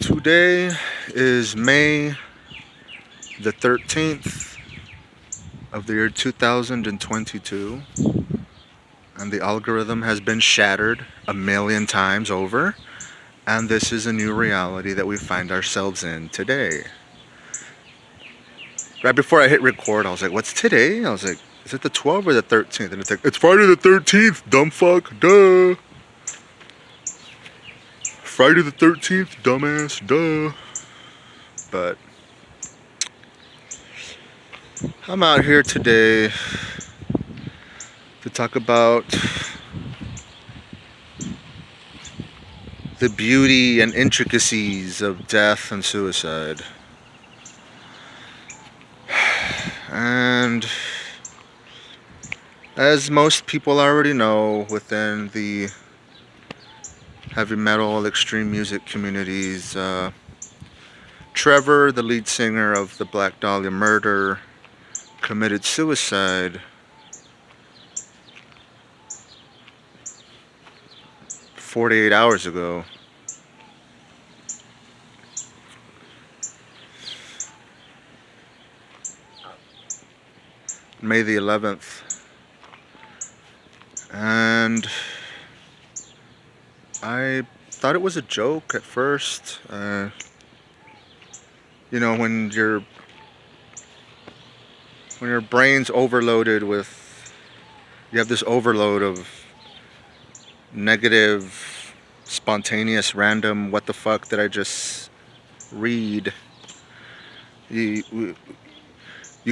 Today is May the 13th of the year 2022, and the algorithm has been shattered a million times over, and this is a new reality that we find ourselves in today. Right before I hit record, I was like, what's today? I was like, is it the 12th or the 13th? And it's like, it's Friday the 13th, dumb fuck, duh. Friday the 13th, dumbass, duh. But I'm out here today to talk about the beauty and intricacies of death and suicide. And as most people already know, within the heavy metal extreme music communities, Trevor, the lead singer of the Black Dahlia Murder, committed suicide 48 hours ago. May the 11th. And I thought it was a joke at first. You know, when your brain's overloaded with, you have this overload of negative, spontaneous, random, what the fuck did I just read? You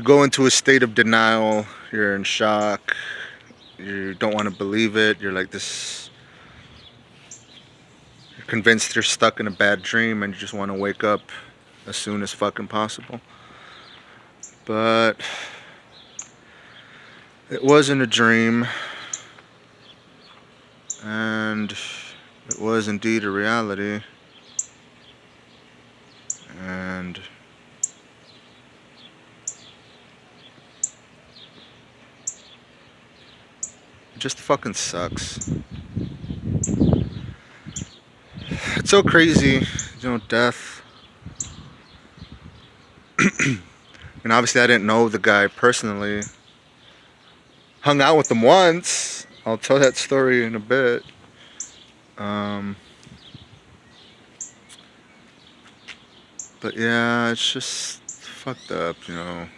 go into a state of denial, you're in shock, you don't want to believe it, you're like this, you're convinced you're stuck in a bad dream and you just want to wake up as soon as fucking possible. But it wasn't a dream, and it was indeed a reality. And it just fucking sucks. It's so crazy, you know, death. And obviously I didn't know the guy personally. Hung out with him once. I'll tell that story in a bit. But yeah, it's just fucked up, you know.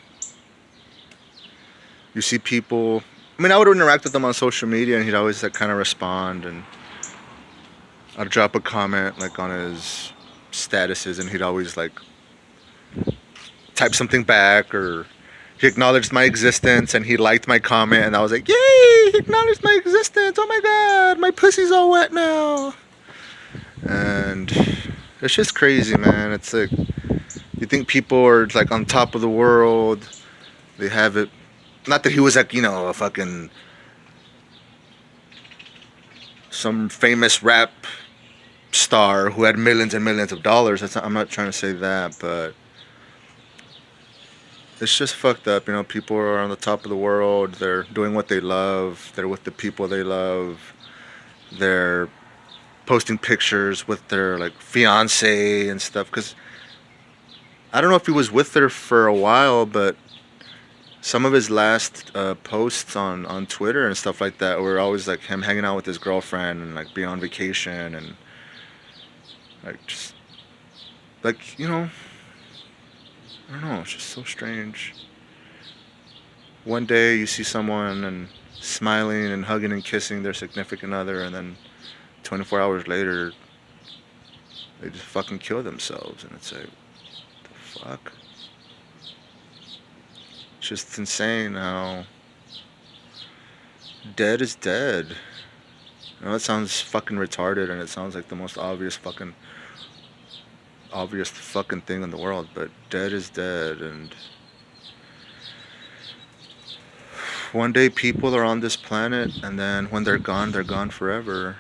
You see people, I mean, I would interact with him on social media and he'd always like kind of respond, and I'd drop a comment like on his statuses and he'd always like type something back, or he acknowledged my existence and he liked my comment and I was like, yay, he acknowledged my existence, oh my god, my pussy's all wet now. And it's just crazy, man. It's like, you think people are like on top of the world, they have it, not that he was like, you know, a fucking some famous rap star who had millions and millions of dollars. I'm not trying to say that, but it's just fucked up, you know. People are on the top of the world, they're doing what they love, they're with the people they love, they're posting pictures with their like fiance and stuff, because I don't know if he was with her for a while, but some of his last posts on Twitter and stuff like that were always like him hanging out with his girlfriend and like being on vacation, and like just like, you know, I don't know, it's just so strange. One day you see someone and smiling and hugging and kissing their significant other, and then 24 hours later they just fucking kill themselves, and it's like, what the fuck? It's just insane how dead is dead. I know it sounds fucking retarded and it sounds like the most obvious fucking thing in the world, but dead is dead. And one day people are on this planet, and then when they're gone forever.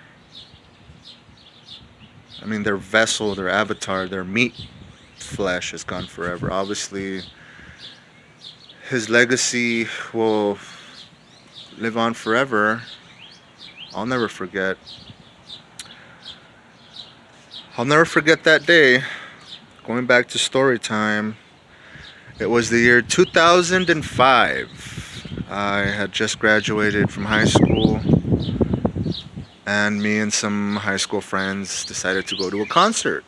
I mean, their vessel, their avatar, their meat flesh is gone forever. Obviously his legacy will live on forever. I'll never forget that day going back to story time, it was the year 2005. I had just graduated from high school, and me and some high school friends decided to go to a concert.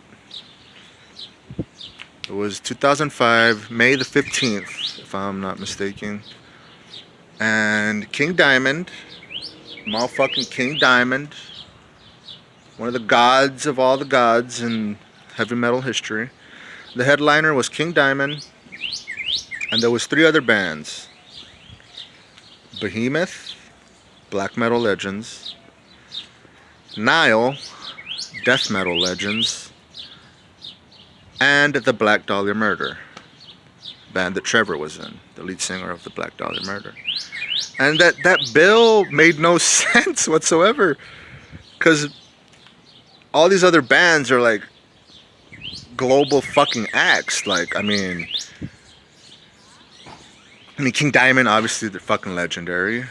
It was 2005, May the 15th, if I'm not mistaken. And King Diamond, motherfucking King Diamond, one of the gods of all the gods in heavy metal history. The headliner was King Diamond, and there was 3 other bands: Behemoth, black metal legends; Nile, death metal legends; and the Black Dahlia Murder, band that Trevor was in, the lead singer of the Black Dahlia Murder. And that bill made no sense whatsoever, because all these other bands are like global fucking acts. Like, I mean, King Diamond, obviously, they're fucking legendary.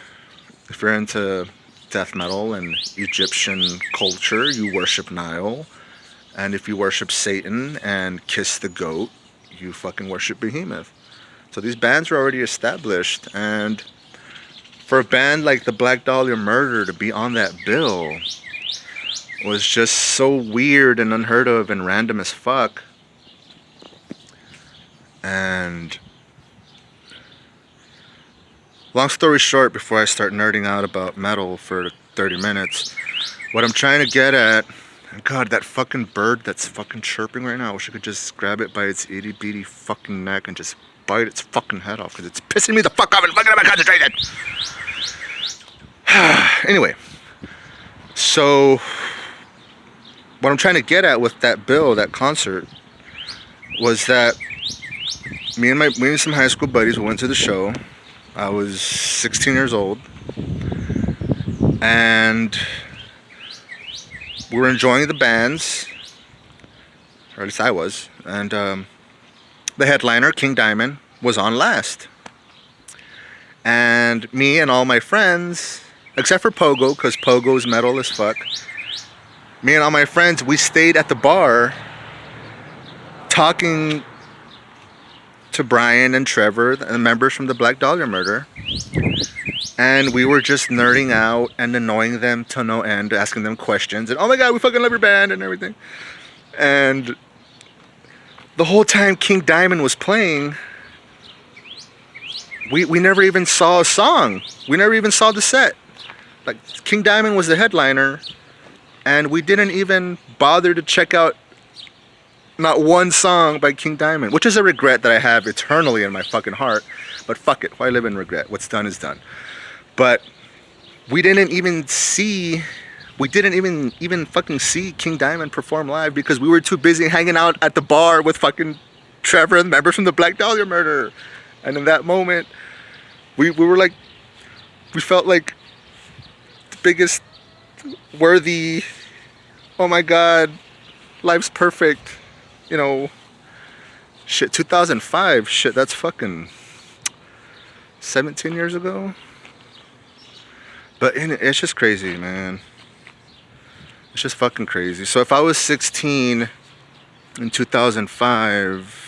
If you're into death metal and Egyptian culture, you worship Nile. And if you worship Satan and kiss the goat, you fucking worship Behemoth. So these bands were already established, and for a band like the Black Dahlia Murder to be on that bill was just so weird and unheard of and random as fuck. And long story short, before I start nerding out about metal for 30 minutes, what I'm trying to get at, God, that fucking bird that's fucking chirping right now, I wish I could just grab it by its itty bitty fucking neck and just bite its fucking head off, because it's pissing me the fuck off and fucking I'm concentrated. Anyway, so what I'm trying to get at with that bill, that concert, was that me and some high school buddies went to the show. I was 16 years old, and we were enjoying the bands, or at least I was, and the headliner, King Diamond, was on last. And me and all my friends, except for Pogo, because Pogo's metal as fuck, me and all my friends, we stayed at the bar talking to Brian and Trevor, the members from the Black Dahlia Murder. And we were just nerding out and annoying them to no end, asking them questions. And, oh my god, we fucking love your band and everything. And the whole time King Diamond was playing, we never even saw a song. We never even saw the set. Like, King Diamond was the headliner, and we didn't even bother to check out not one song by King Diamond, which is a regret that I have eternally in my fucking heart. But fuck it, why live in regret? What's done is done. But we didn't even fucking see King Diamond perform live, because we were too busy hanging out at the bar with fucking Trevor and members from the Black Dahlia Murder. And in that moment, we were like, we felt like the biggest worthy, oh my god, life's perfect, you know, shit, 2005, shit, that's fucking 17 years ago. But it's just crazy, man. It's just fucking crazy. So if I was 16 in 2005,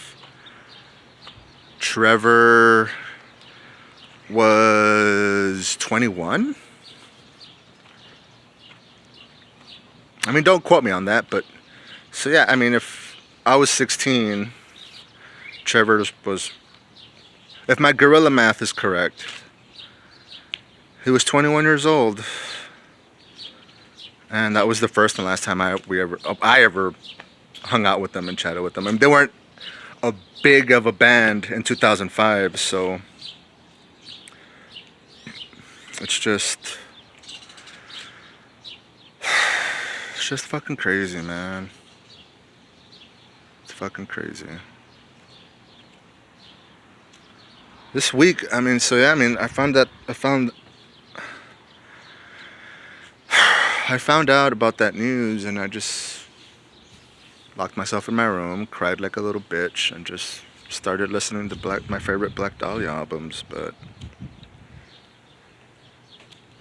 Trevor was 21? I mean, don't quote me on that, but... So yeah, I mean, if I was 16, Trevor was... If my gorilla math is correct, he was 21 years old. And that was the first and last time I ever hung out with them and chatted with them. I mean, they weren't a big of a band in 2005, so it's just fucking crazy, man. It's fucking crazy. This week, I mean, so yeah, I mean, I found out about that news, and I just locked myself in my room, cried like a little bitch, and just started listening to my favorite Black Dahlia albums. But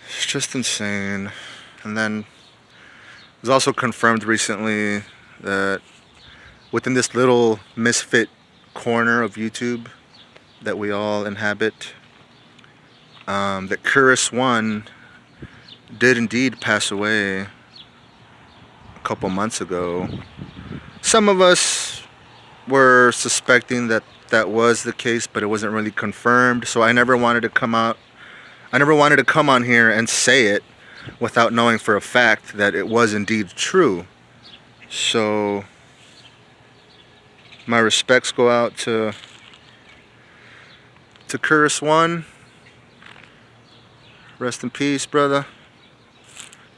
it's just insane. And then it was also confirmed recently that within this little misfit corner of YouTube that we all inhabit, that Curious One did indeed pass away a couple months ago. Some of us were suspecting that that was the case, but it wasn't really confirmed. So I never wanted to come on here and say it without knowing for a fact that it was indeed true. So my respects go out to Curious One. Rest in peace, brother.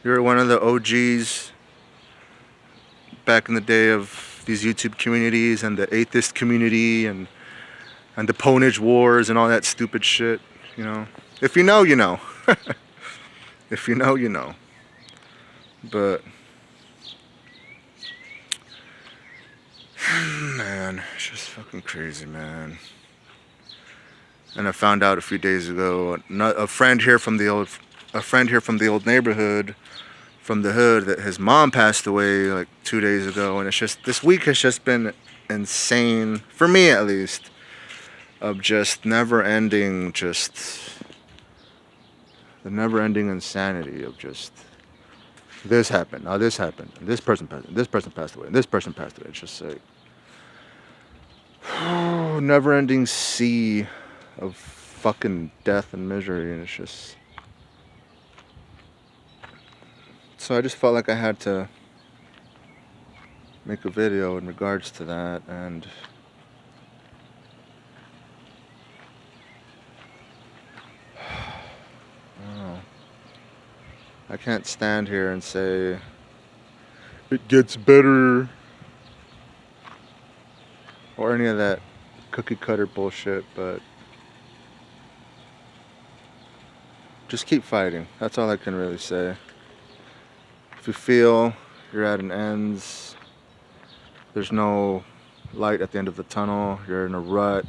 You're one of the OGs back in the day of these YouTube communities and the atheist community and the ponage wars and all that stupid shit, you know. If you know, you know. If you know, you know. But man, it's just fucking crazy, man. And I found out a few days ago, a friend here from the old neighborhood, from the hood, that his mom passed away like 2 days ago. And it's just, this week has just been insane, for me at least, of just never-ending, the never-ending insanity of just, this happened, now this happened, and this person passed away, and this person passed away. It's just like, never-ending sea of fucking death and misery, and it's just, so I just felt like I had to make a video in regards to that. And I can't stand here and say it gets better or any of that cookie cutter bullshit, but just keep fighting. That's all I can really say. If you feel you're at an ends, there's no light at the end of the tunnel, you're in a rut,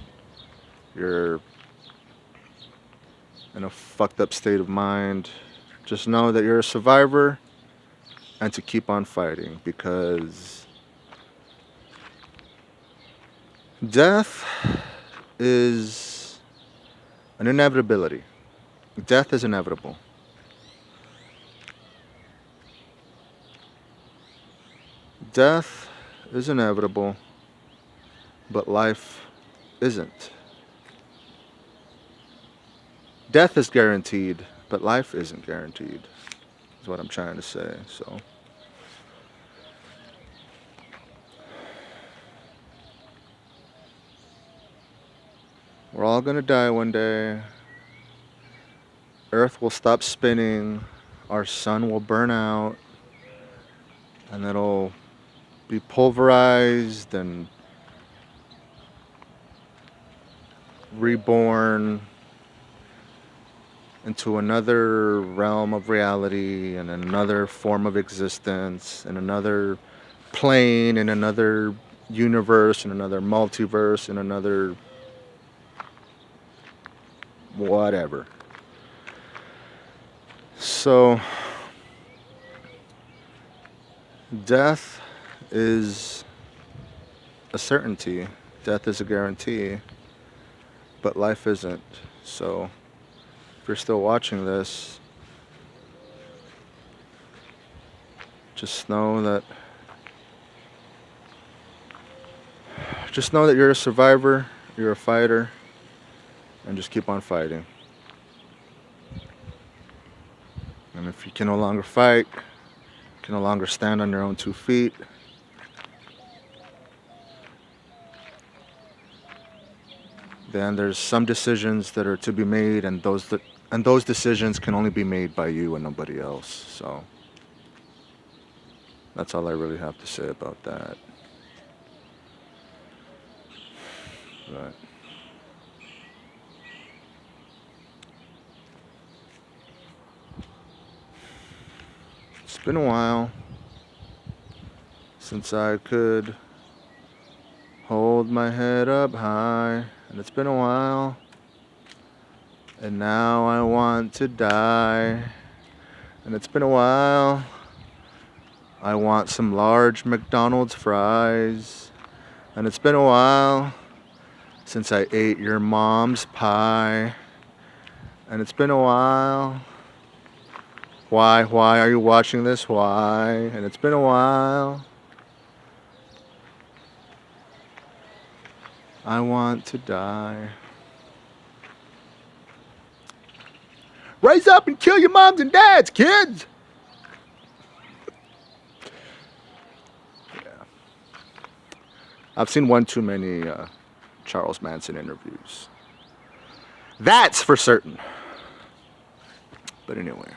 you're in a fucked up state of mind, just know that you're a survivor and to keep on fighting, because death is an inevitability. Death is inevitable. Death is inevitable, but life isn't. Death is guaranteed, but life isn't guaranteed, is what I'm trying to say. So we're all gonna die one day. Earth will stop spinning, our sun will burn out, and it'll be pulverized and reborn into another realm of reality and another form of existence, in another plane, in another universe, in another multiverse, in another whatever. So death is a certainty, death is a guarantee, but life isn't. So if you're still watching this, just know that you're a survivor, you're a fighter, and just keep on fighting. And if you can no longer fight, can no longer stand on your own 2 feet, then there's some decisions that are to be made, and those decisions can only be made by you and nobody else. So that's all I really have to say about that. But it's been a while since I could hold my head up high, and it's been a while, and now I want to die, and it's been a while. I want some large McDonald's fries, And it's been a while since I ate your mom's pie. And it's been a while. Why are you watching this? Why? And it's been a while. I want to die. Rise up and kill your moms and dads, kids! Yeah. I've seen one too many Charles Manson interviews. That's for certain. But anyway.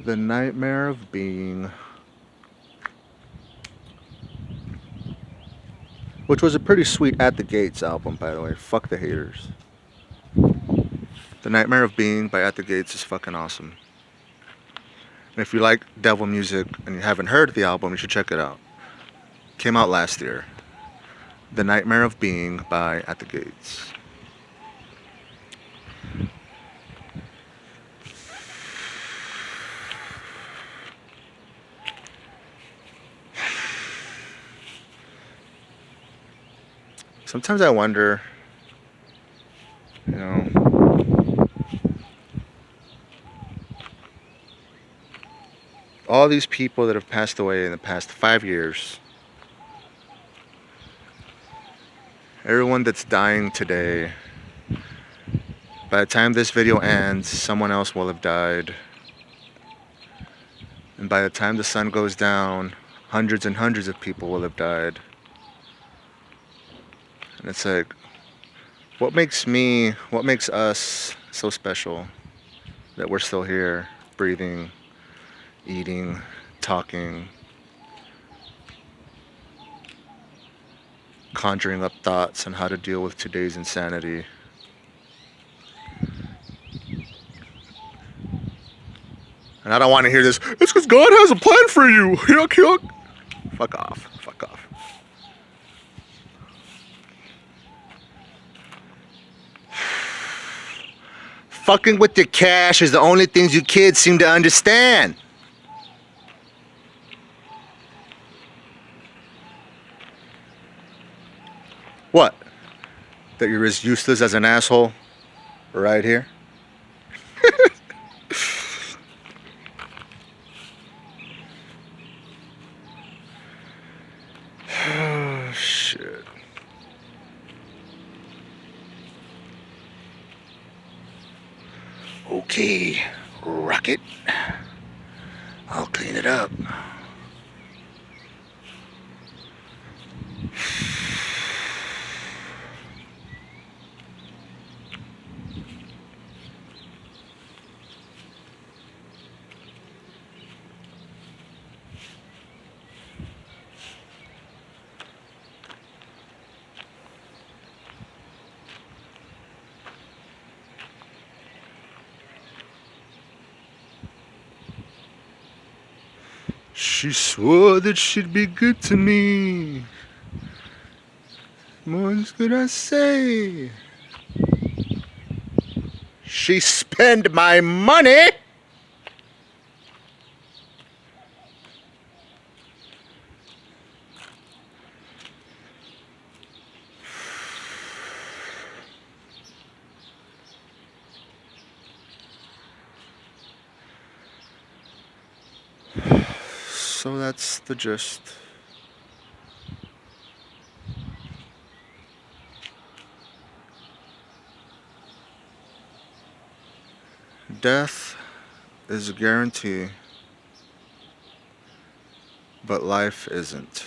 The Nightmare of Being. Which was a pretty sweet At the Gates album, by the way. Fuck the haters. The Nightmare of Being by At the Gates is fucking awesome. And if you like devil music and you haven't heard the album, you should check it out. Came out last year. The Nightmare of Being by At the Gates. Sometimes I wonder, you know, all these people that have passed away in the past 5 years, everyone that's dying today, by the time this video ends, someone else will have died. And by the time the sun goes down, hundreds and hundreds of people will have died. And it's like, what makes us so special that we're still here, breathing, eating, talking, conjuring up thoughts on how to deal with today's insanity. And I don't want to hear this, it's because God has a plan for you. Yuck, yuck. Fuck off. Fuck off. Fucking with your cash is the only things you kids seem to understand. What? That you're as useless as an asshole right here? Oh, shit. Okay, Rocket. I'll clean it up. She swore that she'd be good to me. What could I say? She spent my money. So that's the gist. Death is a guarantee, but life isn't.